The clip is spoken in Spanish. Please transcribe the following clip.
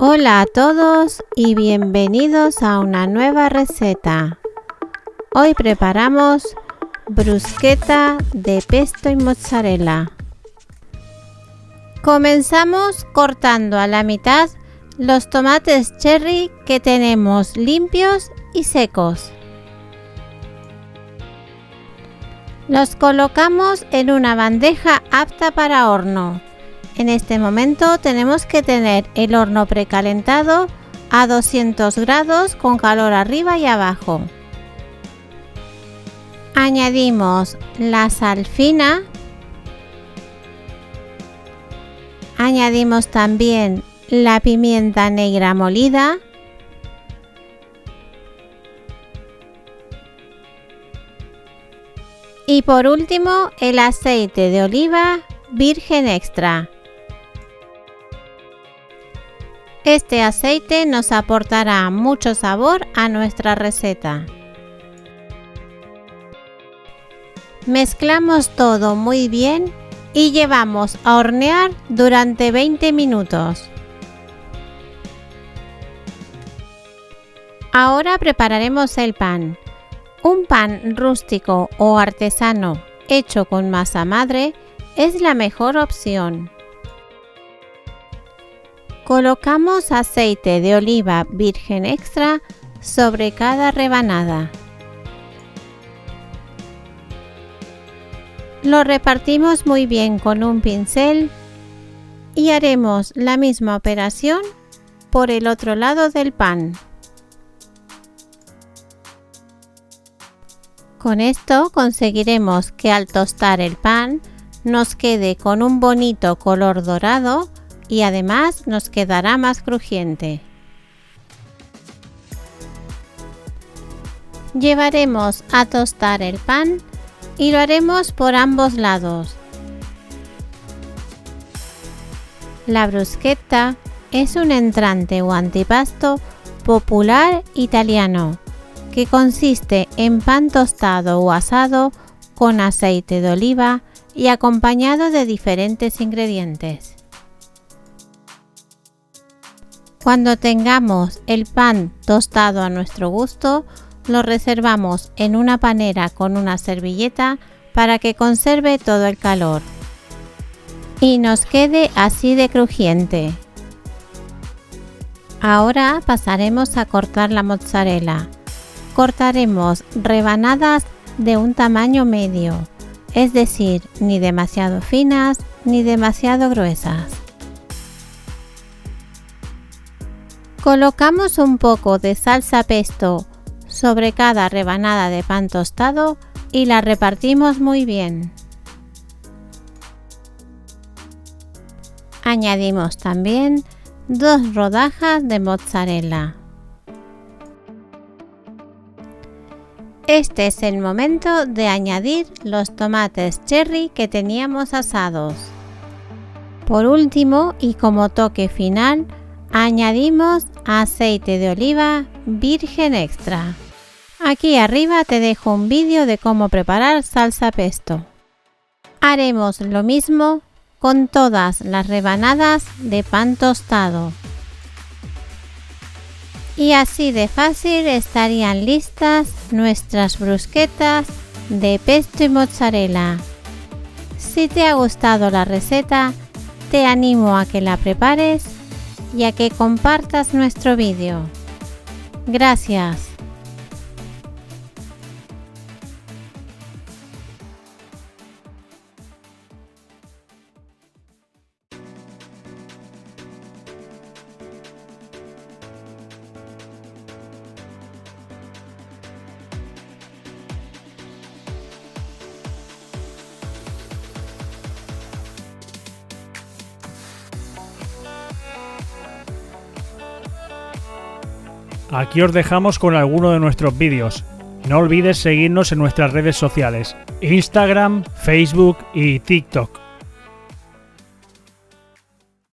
Hola a todos y bienvenidos a una nueva receta. Hoy preparamos bruschetta de pesto y mozzarella. Comenzamos cortando a la mitad los tomates cherry que tenemos limpios y secos. Los colocamos en una bandeja apta para horno. En este momento tenemos que tener el horno precalentado a 200 grados con calor arriba y abajo. Añadimos la sal fina. Añadimos también la pimienta negra molida. Y por último, el aceite de oliva virgen extra. Este aceite nos aportará mucho sabor a nuestra receta. Mezclamos todo muy bien y llevamos a hornear durante 20 minutos. Ahora prepararemos el pan. Un pan rústico o artesano hecho con masa madre es la mejor opción. Colocamos aceite de oliva virgen extra sobre cada rebanada. Lo repartimos muy bien con un pincel y haremos la misma operación por el otro lado del pan. Con esto conseguiremos que al tostar el pan nos quede con un bonito color dorado y además nos quedará más crujiente. Llevaremos a tostar el pan y lo haremos por ambos lados. La bruschetta es un entrante o antipasto popular italiano que consiste en pan tostado o asado con aceite de oliva y acompañado de diferentes ingredientes. Cuando tengamos el pan tostado a nuestro gusto, lo reservamos en una panera con una servilleta para que conserve todo el calor y nos quede así de crujiente. Ahora pasaremos a cortar la mozzarella. Cortaremos rebanadas de un tamaño medio, es decir, ni demasiado finas ni demasiado gruesas. Colocamos un poco de salsa pesto sobre cada rebanada de pan tostado y la repartimos muy bien. Añadimos también 2 rodajas de mozzarella. Este es el momento de añadir los tomates cherry que teníamos asados. Por último y como toque final, añadimos aceite de oliva virgen extra. Aquí arriba te dejo un vídeo de cómo preparar salsa pesto. Haremos lo mismo con todas las rebanadas de pan tostado. Y así de fácil estarían listas nuestras bruschettas de pesto y mozzarella. Si te ha gustado la receta, te animo a que la prepares y a que compartas nuestro vídeo. Gracias. Aquí os dejamos con alguno de nuestros vídeos. No olvides seguirnos en nuestras redes sociales, Instagram, Facebook y TikTok.